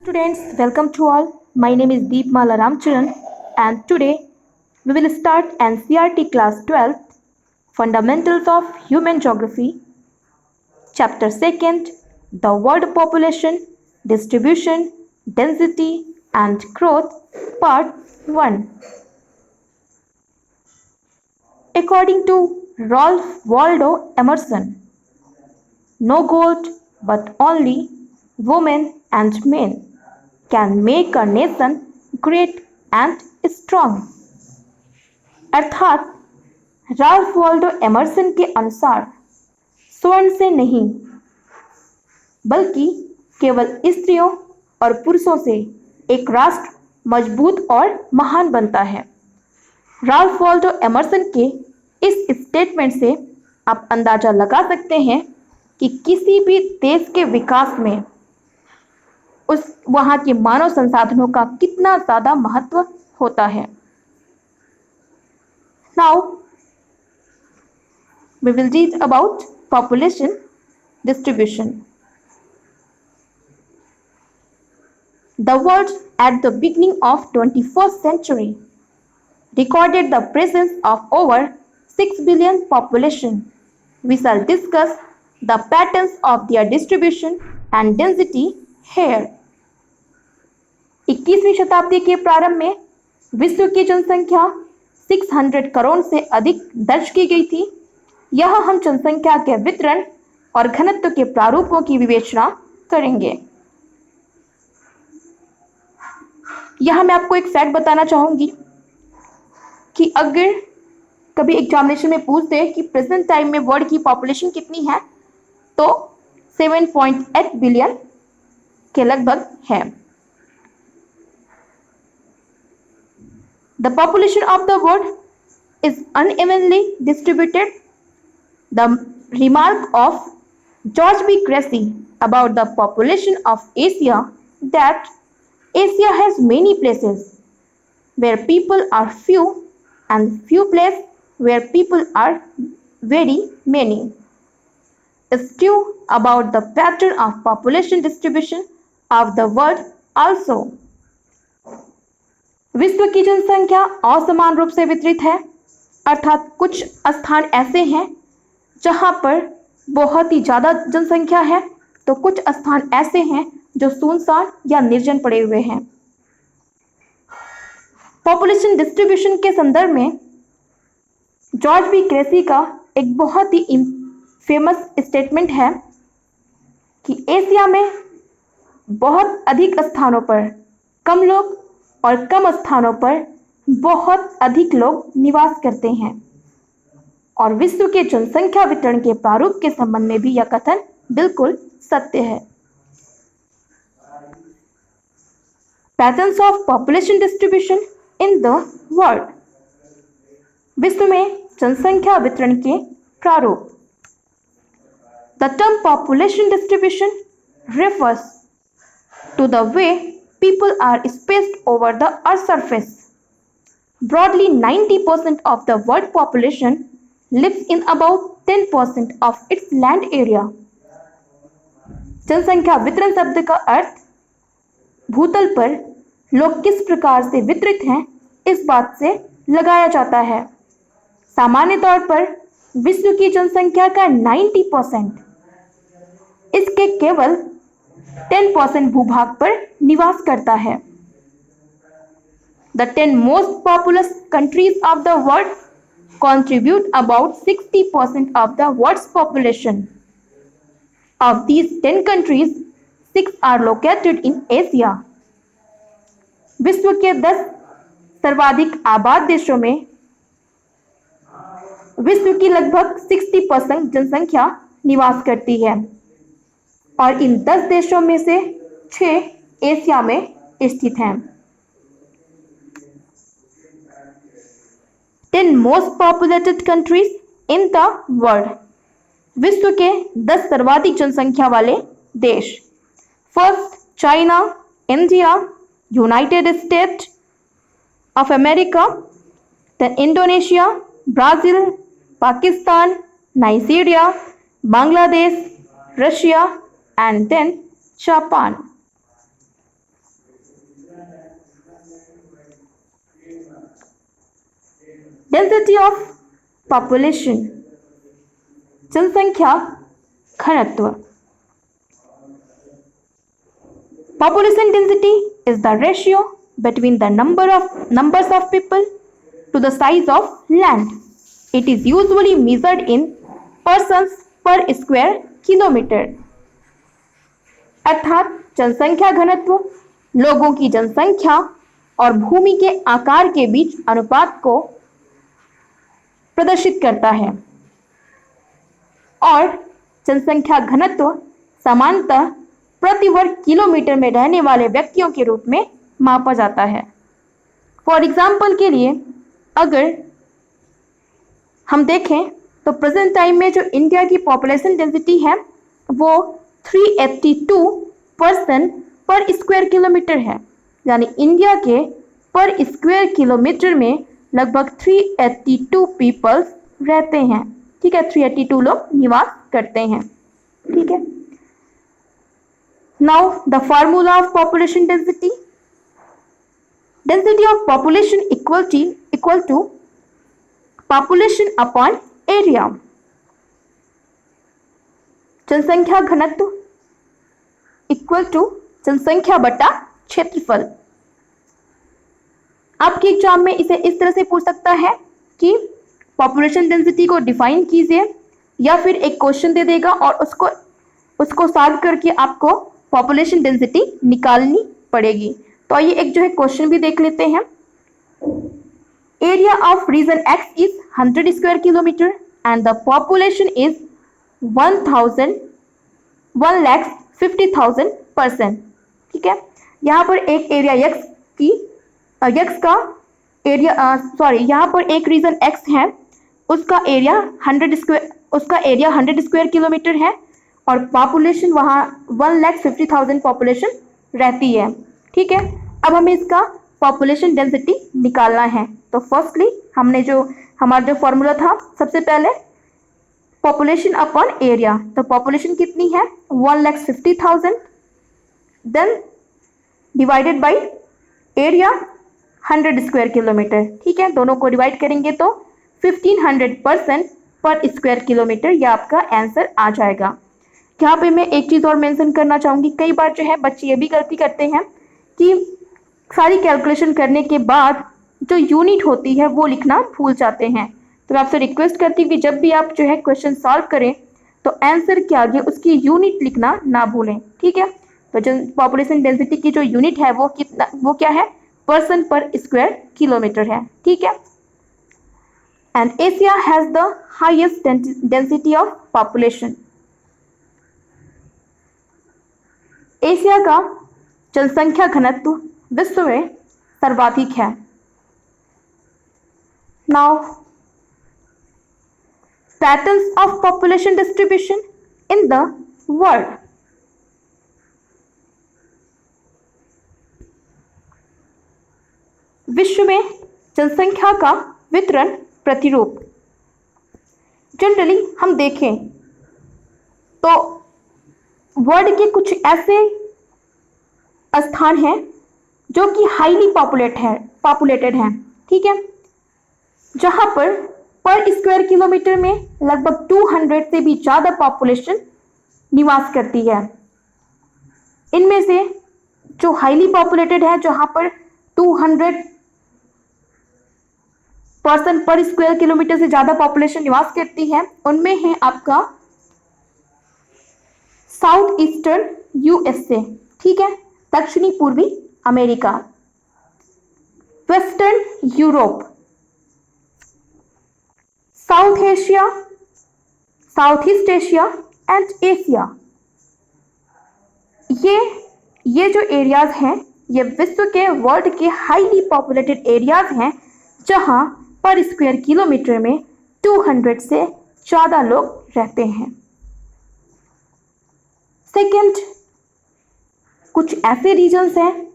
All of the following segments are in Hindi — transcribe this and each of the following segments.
Students, welcome to all. My name is Deepmala Ramcharan and today we will start NCERT class 12th Fundamentals of Human Geography, chapter 2nd, the world population, distribution, density and growth, part 1. According to Ralph Waldo Emerson, no gold but only women and men can make a nation great and strong. अर्थात राल्फ वॉल्डो एमर्सन के अनुसार स्वर्ण से नहीं बल्कि केवल स्त्रियों और पुरुषों से एक राष्ट्र मजबूत और महान बनता है। राल्फ वॉल्डो एमर्सन के इस स्टेटमेंट से आप अंदाजा लगा सकते हैं कि किसी भी देश के विकास में वहाँ के मानव संसाधनों का कितना ज़्यादा महत्व होता है। Now we will read about population distribution. The world at the beginning of 21st century recorded the presence of over 6 billion population. We shall discuss the patterns of their distribution and density here. 21वीं शताब्दी के प्रारंभ में विश्व की जनसंख्या 600 करोड़ से अधिक दर्ज की गई थी। यह हम जनसंख्या के वितरण और घनत्व के प्रारूपों की विवेचना करेंगे। यहां मैं आपको एक फैक्ट बताना चाहूंगी कि अगर कभी एग्जामिनेशन में पूछते हैं कि प्रेजेंट टाइम में वर्ल्ड की पॉपुलेशन कितनी है तो 7.8 बिलियन के लगभग है। The population of the world is unevenly distributed. The remark of George B. Cressy about the population of Asia, that Asia has many places where people are few and few places where people are very many, is true about the pattern of population distribution of the world also. विश्व की जनसंख्या असमान रूप से वितरित है, अर्थात कुछ स्थान ऐसे हैं जहां पर बहुत ही ज़्यादा जनसंख्या है तो कुछ स्थान ऐसे हैं जो सुनसान या निर्जन पड़े हुए हैं। पॉपुलेशन डिस्ट्रीब्यूशन के संदर्भ में जॉर्ज बी क्रेसी का एक बहुत ही फेमस स्टेटमेंट है कि एशिया में बहुत अधिक स्थानों पर कम लोग और कम स्थानों पर बहुत अधिक लोग निवास करते हैं और विश्व के जनसंख्या वितरण के प्रारूप के संबंध में भी यह कथन बिल्कुल सत्य है। Patterns of population distribution in the world, विश्व में जनसंख्या वितरण के प्रारूप। The term population distribution refers to the way people are spaced over the earth's surface. Broadly, 90% of the world population lives in about 10% of its land area. जनसंख्या वितरण शब्द का अर्थ भूतल पर लोग किस प्रकार से वितरित हैं इस बात से लगाया जाता है। सामान्य तौर पर विश्व की जनसंख्या का 90% इसके केवल 10% भूभाग पर निवास करता है। The 10 most populous countries of the world contribute about 60% of the world's population. Of these 10 countries, 6 are located in Asia. विश्व के 10 सर्वाधिक आबाद देशों में विश्व की लगभग 60% जनसंख्या निवास करती है और इन 10 देशों में से 6 एशिया में स्थित हैं। 10 most populated countries in the world, विश्व के 10 सर्वाधिक जनसंख्या वाले देश। First, China, India, United state of America, then Indonesia, Brazil, Pakistan, Nigeria, Bangladesh, Russia and then Japan. Density of population, जनसंख्या घनत्व। Population density is the ratio between the numbers of people to the size of land. It is usually measured in persons per square kilometer. अर्थात जनसंख्या घनत्व लोगों की जनसंख्या और भूमि के आकार के बीच अनुपात को प्रदर्शित करता है और जनसंख्या घनत्व सामान्यतः प्रति वर्ग किलोमीटर में रहने वाले व्यक्तियों के रूप में मापा जाता है। फॉर एग्जाम्पल के लिए अगर हम देखें तो प्रेजेंट टाइम में जो इंडिया की पॉपुलेशन डेंसिटी है वो 382 पर्सन पर स्क्वायर किलोमीटर है, यानी इंडिया के पर स्क्वायर किलोमीटर में लगभग 382 पीपल्स रहते हैं। ठीक है, 382 लोग निवास करते हैं। ठीक है, now the formula of population density. Density of population equal to population upon area. जनसंख्या घनत्व इक्वल टू जनसंख्या बटा क्षेत्रफल। आपके एग्जाम में इसे इस तरह से पूछ सकता है कि पॉपुलेशन डेंसिटी को डिफाइन कीजिए, या फिर एक क्वेश्चन दे देगा और उसको सॉल्व करके आपको पॉपुलेशन डेंसिटी निकालनी पड़ेगी। तो आइए एक जो है क्वेश्चन भी देख लेते हैं। Area of region x is 100 square kilometre and the population is 1,50,000 person. ठीक है, यहाँ पर एक एरिया यहाँ पर एक रीजन एक्स है, उसका एरिया 100 स्क्वायर किलोमीटर है और पॉपुलेशन वहाँ 1,50,000 पॉपुलेशन रहती है। ठीक है, अब हमें इसका पॉपुलेशन डेंसिटी निकालना है। तो फर्स्टली हमारा जो फॉर्मूला था, सबसे पहले पॉपुलेशन अपॉन एरिया। तो पॉपुलेशन कितनी है 1,50,000, then divided by area 100 square kilometre. ठीक है, दोनों को डिवाइड करेंगे तो 1500 पर्सन पर स्क्वायर किलोमीटर, यह आपका आंसर आ जाएगा। यहाँ पे मैं एक चीज़ और मेंशन करना चाहूँगी, कई बार जो है बच्चे ये भी गलती करते हैं कि सारी कैलकुलेशन करने के बाद जो यूनिट होती है वो लिखना भूल जाते हैं। तो मैं आपसे रिक्वेस्ट करती हूँ कि जब भी आप जो है क्वेश्चन सॉल्व करें तो आंसर के आगे उसकी यूनिट लिखना ना भूलें। ठीक है, तो जो पॉपुलेशन डेंसिटी की जो यूनिट है वो क्या है, पर्सन पर स्क्वायर किलोमीटर है। ठीक है, and Asia has the highest density of population. Asia का जनसंख्या घनत्व विश्व में सर्वाधिक है। Now patterns of population distribution in the world. विश्व में जनसंख्या का वितरण प्रतिरूप। जनरली हम देखें तो वर्ल्ड के कुछ ऐसे स्थान हैं जो कि हाईली पॉपुलेटेड हैं। ठीक है, जहां पर स्क्वायर किलोमीटर में लगभग 200 से भी ज़्यादा पॉपुलेशन निवास करती है। इनमें से जो हाईली पॉपुलेटेड है, जहां पर 200 पर्सन पर स्क्वायर किलोमीटर से ज़्यादा पॉपुलेशन निवास करती है, उनमें है आपका साउथ ईस्टर्न यूएसए। ठीक है, दक्षिणी पूर्वी America, western Europe, south Asia, south east Asia and Asia. ये जो एरियाज हैं ये विश्व के वर्ल्ड के हाईली पॉपुलेटेड एरियाज हैं, जहां पर स्क्वायर किलोमीटर में 200 से ज़्यादा लोग रहते हैं। सेकेंड, कुछ ऐसे रीजन्स हैं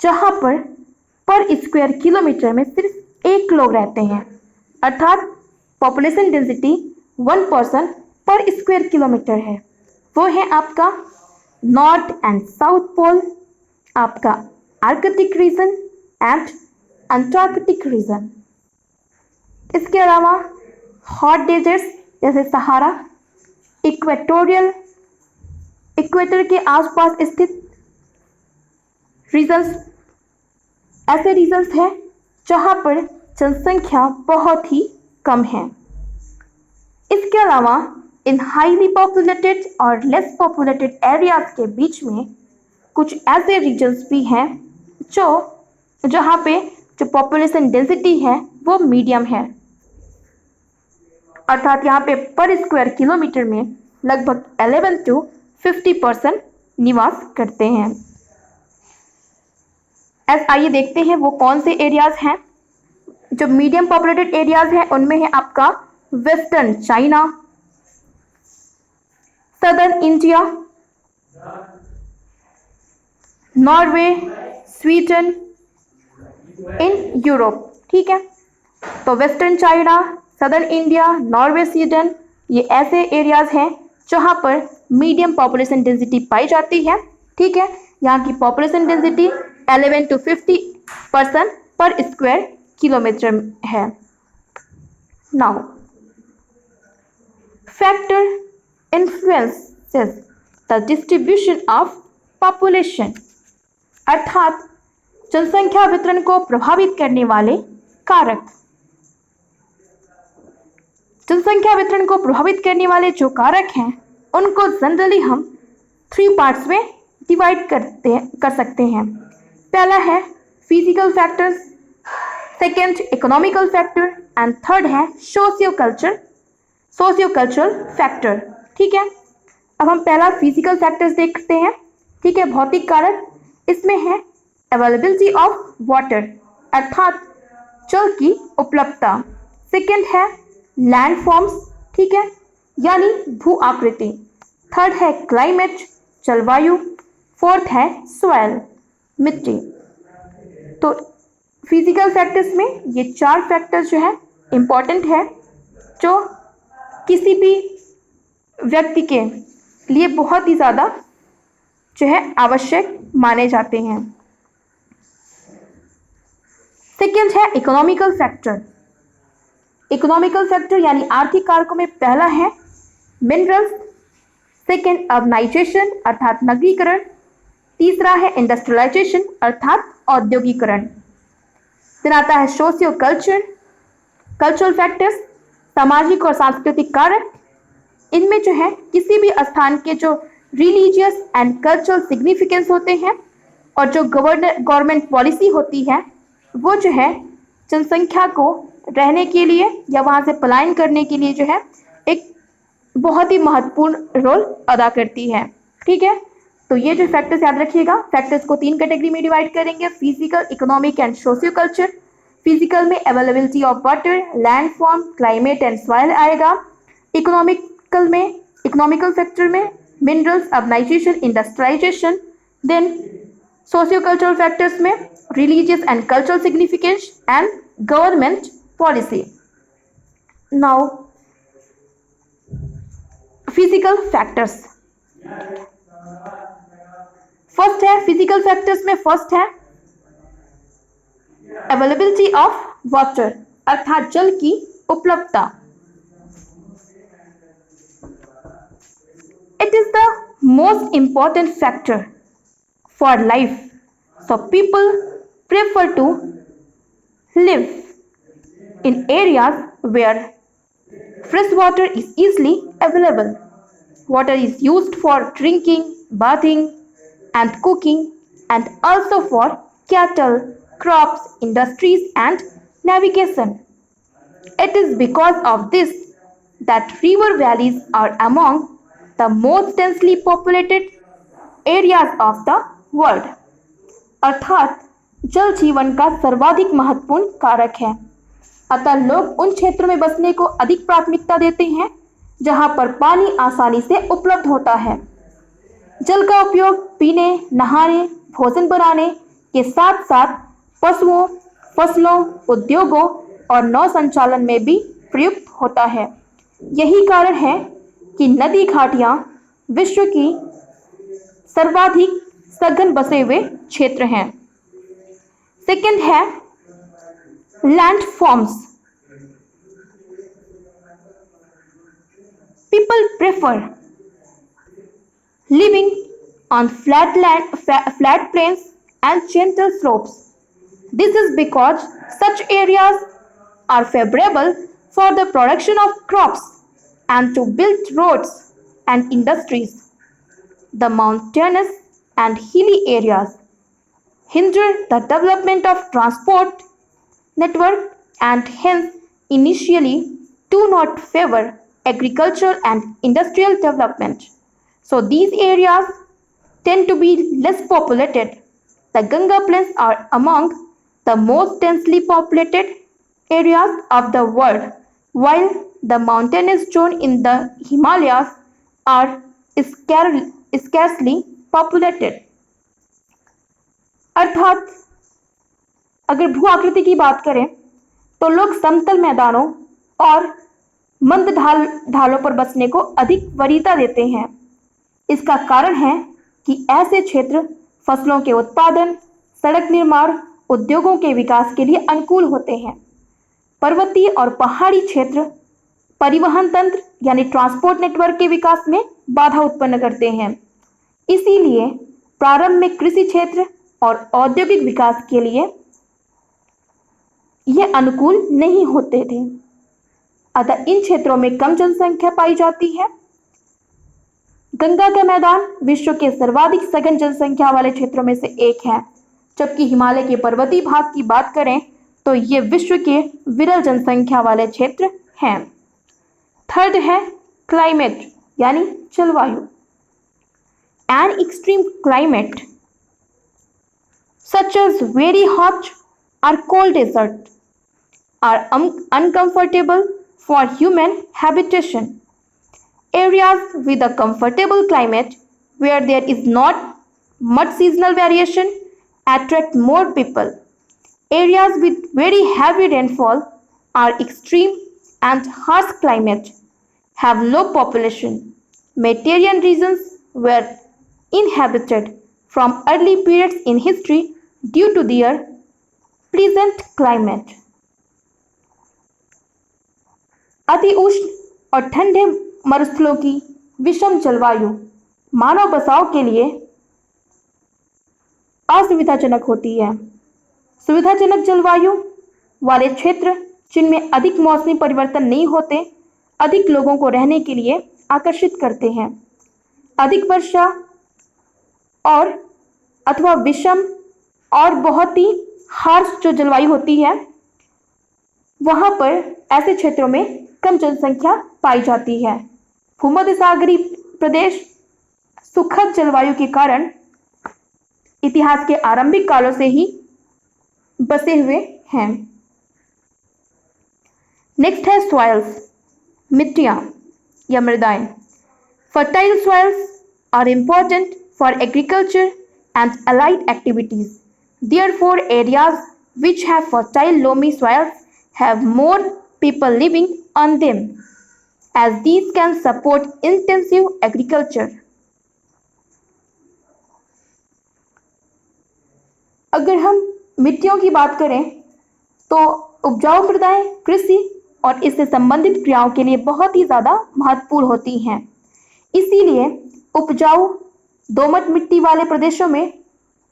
जहां पर स्क्वायर किलोमीटर में सिर्फ एक लोग रहते हैं, अर्थात population density 1 person per square kilometre है। वो है आपका नॉर्थ एंड साउथ पोल, आपका Arctic region and Antarctic region. इसके अलावा हॉट डेजर्ट्स जैसे सहारा, इक्वेटर के आसपास स्थित रीजन्स ऐसे रीजन्स हैं जहां पर जनसंख्या बहुत ही कम है। इसके अलावा इन हाईली पॉपुलेटेड और लेस पॉपुलेटेड एरियाज के बीच में कुछ ऐसे रीजन्स भी हैं जहाँ पे जो पॉपुलेशन डेंसिटी है वो मीडियम है, अर्थात यहाँ पे पर स्क्वायर किलोमीटर में लगभग 11 to 50% निवास करते हैं। आइए देखते हैं वो कौन से एरियाज हैं। जो मीडियम पॉपुलेटेड एरियाज हैं उनमें है आपका western China, southern India, Norway, Sweden in Europe. ठीक है, तो western China, southern India, Norway, Sweden ये ऐसे एरियाज हैं जहां पर मीडियम पॉपुलेशन डेंसिटी पाई जाती है। ठीक है, यहाँ की पॉपुलेशन डेंसिटी 11 to 50% पर स्क्वायर किलोमीटर है। Now factor influences the distribution of population, अर्थात जनसंख्या वितरण को प्रभावित करने वाले कारक। जनसंख्या वितरण को प्रभावित करने वाले जो कारक हैं उनको जनरली हम 3 पार्ट्स में डिवाइड कर सकते हैं। पहला है physical factors, second economical factor and third है सोशियो कल्चरल फैक्टर। ठीक है, अब हम पहला फिजिकल फैक्टर्स देखते हैं। ठीक है, भौतिक कारक, इसमें है अवेलेबिलिटी ऑफ वाटर, अर्थात जल की उपलब्धता। सेकंड है लैंडफॉर्म्स, ठीक है, यानी भू आकृति। थर्ड है क्लाइमेट, जलवायु। फोर्थ है सॉइल, मिट्टी। तो फिजिकल फैक्टर्स में ये 4 फैक्टर्स जो है इम्पॉर्टेंट है, जो किसी भी व्यक्ति के लिए बहुत ही ज़्यादा जो है आवश्यक माने जाते हैं। सेकेंड है इकोनॉमिकल फैक्टर। इकोनॉमिकल फैक्टर यानी आर्थिक कारकों में पहला है मिनरल्स, सेकेंड अर्बनाइजेशन अर्थात नगरीकरण, तीसरा है इंडस्ट्रियलाइजेशन अर्थात औद्योगिकरण। फिर आता है सोशियो कल्चरल फैक्टर्स, सामाजिक और सांस्कृतिक कारक। इनमें जो है किसी भी स्थान के जो रिलीजियस एंड कल्चरल सिग्निफिकेंस होते हैं और जो गवर्नमेंट पॉलिसी होती है वो जो है जनसंख्या को रहने के लिए या वहाँ से पलायन करने के लिए जो है एक बहुत ही महत्वपूर्ण रोल अदा करती है। ठीक है, तो ये जो फैक्टर्स याद रखिएगा। फैक्टर्स को 3 कैटेगरी में डिवाइड करेंगे, physical, economic and socio culture. Physical में availability of water, land form, climate and soil आएगा। इकोनॉमिकल फैक्टर में minerals, urbanisation, industrialisation. Then socio cultural factors में religious and cultural significance and government policy. Now physical factors, first है फिजिकल फैक्टर्स में फर्स्ट है अवेलेबिलिटी ऑफ वाटर अर्थात जल की उपलब्धता। It is the most important factor for life, so people prefer to live in areas where fresh water is easily available. Water is used for drinking, bathing and cooking and also for cattle, crops, industries and navigation. It is because of this that river valleys are among the most densely populated areas of the world. अर्थात जल जीवन का सर्वाधिक महत्वपूर्ण कारक है, अतः लोग उन क्षेत्रों में बसने को अधिक प्राथमिकता देते हैं जहां पर पानी आसानी से उपलब्ध होता है। जल का उपयोग पीने, नहाने, भोजन बनाने के साथ साथ पशुओं, फसलों, उद्योगों और नौ संचालन में भी प्रयुक्त होता है। यही कारण है कि नदी घाटियां विश्व की सर्वाधिक सघन बसे हुए क्षेत्र हैं। सेकंड है land forms. People prefer living on flat plains and gentle slopes. This is because such areas are favorable for the production of crops and to build roads and industries. The mountainous and hilly areas hinder the development of transport network and hence initially do not favor agricultural and industrial development. So these areas tend to be less populated. The Ganga Plains are among the most densely populated areas of the world, while the mountainous zone in the Himalayas are scarcely populated. अर्थात अगर भू आकृति की बात करें तो लोग समतल मैदानों और मंद ढालों पर बसने को अधिक वरीयता देते हैं। इसका कारण है कि ऐसे क्षेत्र फसलों के उत्पादन, सड़क निर्माण, उद्योगों के विकास के लिए अनुकूल होते हैं। पर्वतीय और पहाड़ी क्षेत्र परिवहन तंत्र यानी ट्रांसपोर्ट नेटवर्क के विकास में बाधा उत्पन्न करते हैं। इसीलिए प्रारंभ में कृषि क्षेत्र और औद्योगिक विकास के लिए यह अनुकूल नहीं होते थे। अतः इन क्षेत्रों में कम जनसंख्या पाई जाती है। गंगा का मैदान विश्व के सर्वाधिक सघन जनसंख्या वाले क्षेत्रों में से एक है, जबकि हिमालय के पर्वतीय भाग की बात करें तो ये विश्व के विरल जनसंख्या वाले क्षेत्र हैं। थर्ड है क्लाइमेट यानी जलवायु। An extreme climate such as very hot or cold desert are uncomfortable for human habitation. Areas with a comfortable climate where there is not much seasonal variation attract more people. Areas with very heavy rainfall are extreme and harsh climate have low population. Mediterranean regions were inhabited from early periods in history due to their pleasant climate. अति उष्ण और ठंडे मरुस्थलों की विषम जलवायु मानव बसाव के लिए असुविधाजनक होती है। सुविधाजनक जलवायु वाले क्षेत्र जिनमें अधिक मौसमी परिवर्तन नहीं होते, अधिक लोगों को रहने के लिए आकर्षित करते हैं। अधिक वर्षा और अथवा विषम और बहुत ही हार्श जो जलवायु होती है, वहां पर ऐसे क्षेत्रों में कम जनसंख्या पाई जाती है। भूमध्य सागरीय प्रदेश सुखद जलवायु के कारण इतिहास के आरंभिक कालों से ही बसे हुए हैं। नेक्स्ट है सॉइल्स, मिट्टियां या मृदाएं। Fertile soils are important for agriculture and allied activities. Therefore, areas which have fertile loamy soils have more people living on them, as these can support intensive agriculture. अगर हम मिट्टियों की बात करें तो उपजाऊ मृदाएं कृषि और इससे संबंधित क्रियाओं के लिए बहुत ही ज्यादा महत्वपूर्ण होती हैं। इसीलिए उपजाऊ दोमट मिट्टी वाले प्रदेशों में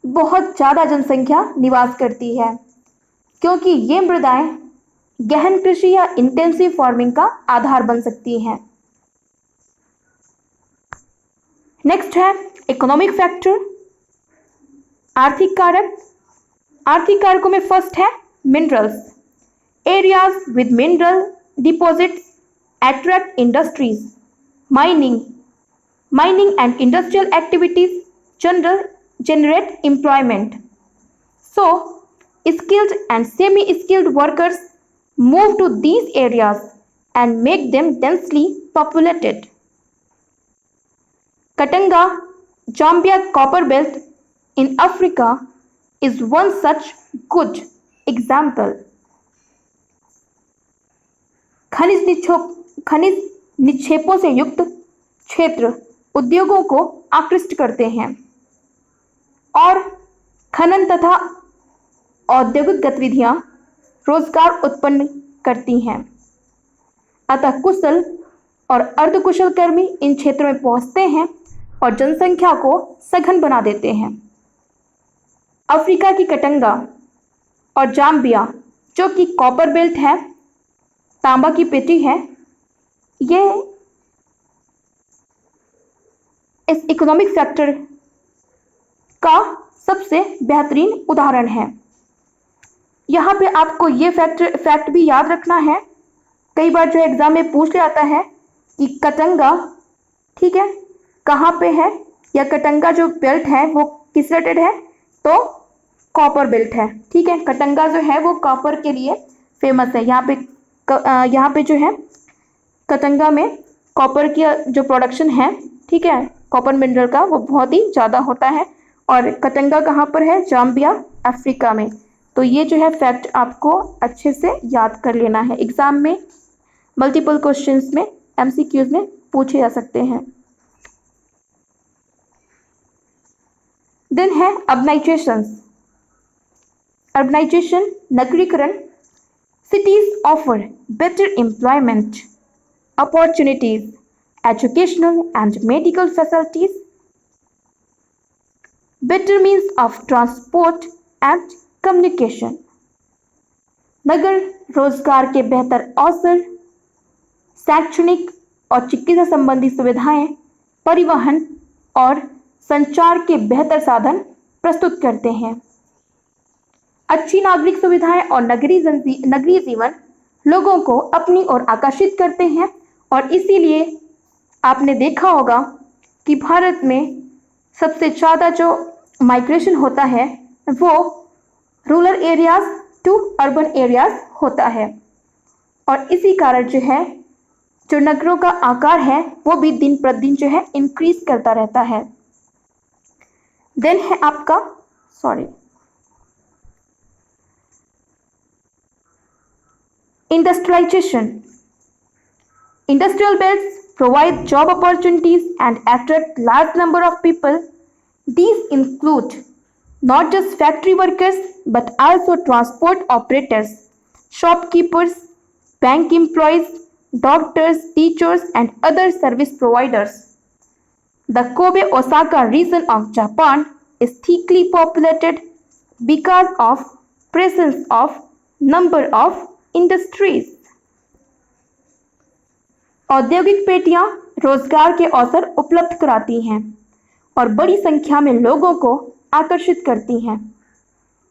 बहुत ज्यादा जनसंख्या निवास करती है, क्योंकि ये मृदाएं गहन कृषि या इंटेंसिव फार्मिंग का आधार बन सकती हैं। नेक्स्ट है इकोनॉमिक फैक्टर, आर्थिक कारक। आर्थिक कारकों में फर्स्ट है minerals. Areas with mineral deposits attract industries. Mining and industrial activities generate employment. So, skilled and semi-skilled workers move to these areas and make them densely populated. Katanga Zambia copper belt in Africa is one such good example. खनिज निक्षेपों से युक्त क्षेत्र उद्योगों को आकृष्ट करते हैं और खनन तथा औद्योगिक गतिविधियां रोजगार उत्पन्न करती हैं। अतः कुशल और अर्धकुशल कर्मी इन क्षेत्रों में पहुंचते हैं और जनसंख्या को सघन बना देते हैं। अफ्रीका की कटंगा और जाम्बिया जो कि कॉपर बेल्ट है, तांबा की पेटी है, ये इस इकोनॉमिक फैक्टर का सबसे बेहतरीन उदाहरण है। यहाँ पे आपको ये फैक्ट भी याद रखना है, कई बार जो एग्जाम में पूछ लिया जाता है कि कटंगा, ठीक है, कहाँ पे है, या कटंगा जो बेल्ट है वो किस रिलेटेड है, तो कॉपर बेल्ट है। ठीक है, कटंगा जो है वो कॉपर के लिए फेमस है। यहाँ पे जो है कटंगा में कॉपर की जो प्रोडक्शन है, ठीक है, कॉपर मिनरल का, वो बहुत ही ज़्यादा होता है। और कटंगा कहाँ पर है? जाम्बिया, अफ्रीका में। तो ये जो है फैक्ट आपको अच्छे से याद कर लेना है, एग्जाम में मल्टीपल क्वेश्चंस में, एमसीक्यूज में पूछे जा सकते हैं। देन है अर्बनाइजेशन। अर्बनाइजेशन, नगरीकरण। Cities offer better employment opportunities, educational and medical facilities, better means of transport and communication. नगर रोजगार के बेहतर अवसर, शैक्षणिक और चिकित्सा संबंधी सुविधाएं, परिवहन और संचार के बेहतर साधन प्रस्तुत करते हैं। अच्छी नागरिक सुविधाएं और नगरीय जीवन लोगों को अपनी ओर आकर्षित करते हैं और इसीलिए आपने देखा होगा कि भारत में सबसे ज़्यादा जो माइग्रेशन होता है वो rural areas to urban areas होता है। और इसी कारण जो है जो नगरों का आकार है वो भी दिन प्रतिदिन जो है इंक्रीज करता रहता है। देन है आपका industrialisation. Industrial belts provide job opportunities and attract large number of people. These include not just factory workers but also transport operators, shopkeepers, bank employees, doctors, teachers and other service providers. The Kobe Osaka region of Japan is thickly populated because of presence of number of industries. औद्योगिक पेटियां रोजगार के अवसर उपलब्ध कराती हैं और बड़ी संख्या में लोगों को आकर्षित करती हैं।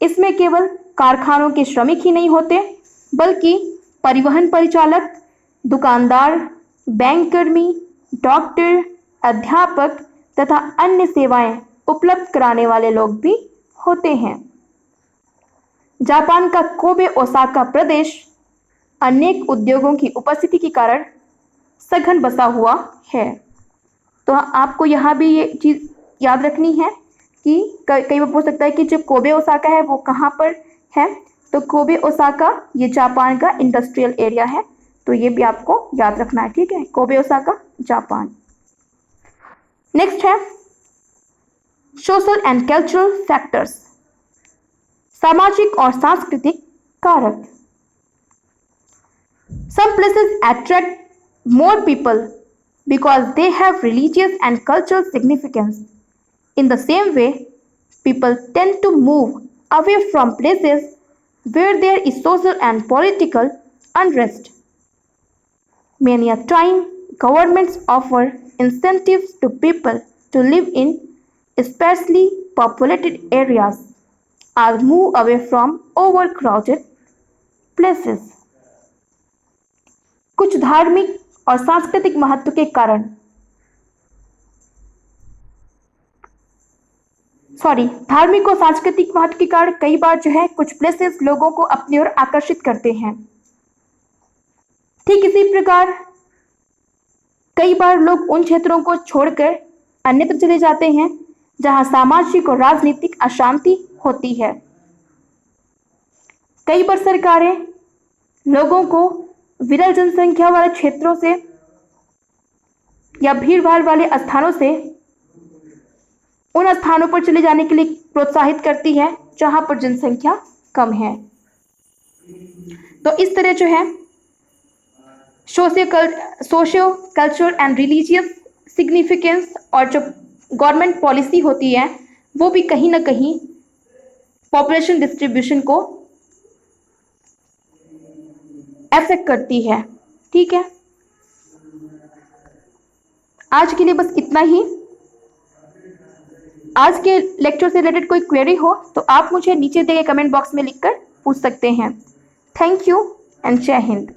इसमें केवल कारखानों के श्रमिक ही नहीं होते बल्कि परिवहन परिचालक, दुकानदार, बैंक कर्मी, डॉक्टर, अध्यापक तथा अन्य सेवाएं उपलब्ध कराने वाले लोग भी होते हैं। जापान का कोबे ओसाका प्रदेश अनेक उद्योगों की उपस्थिति के कारण सघन बसा हुआ है। तो आपको यहाँ भी ये चीज़ याद रखनी है कि कई बार पूछ सकता है कि जो कोबे ओसाका है वो कहाँ पर है, तो कोबे ओसाका ये जापान का इंडस्ट्रियल एरिया है, तो ये भी आपको याद रखना है। ठीक है, कोबे ओसाका जापान। नेक्स्ट है सोशल एंड कल्चरल फैक्टर्स, सामाजिक और सांस्कृतिक कारक। Some places attract more people because they have religious and cultural significance. In the same way, people tend to move away from places where there is social and political unrest. Many a time, governments offer incentives to people to live in sparsely populated areas or move away from overcrowded places. कुछ धार्मिक और सांस्कृतिक महत्व के कारण धार्मिक और सांस्कृतिक महत्व के कारण कई बार जो है कुछ प्लेसेस लोगों को अपनी ओर आकर्षित करते हैं। ठीक इसी प्रकार कई बार लोग उन क्षेत्रों को छोड़कर अन्यत्र चले जाते हैं जहां सामाजिक और राजनीतिक अशांति होती है। कई बार सरकारें लोगों को विरल जनसंख्या वाले क्षेत्रों से या भीड़ भाड़ वाले स्थानों से उन स्थानों पर चले जाने के लिए प्रोत्साहित करती है जहां पर जनसंख्या कम है। तो इस तरह जो है socio cultural and religious significance और जो गवर्नमेंट पॉलिसी होती है वो भी कहीं ना कहीं पॉपुलेशन डिस्ट्रीब्यूशन को अफेक्ट करती है। ठीक है, आज के लिए बस इतना ही। आज के लेक्चर से रिलेटेड कोई क्वेरी हो तो आप मुझे नीचे दिए गए कमेंट बॉक्स में लिखकर पूछ सकते हैं। थैंक यू एंड जय हिंद।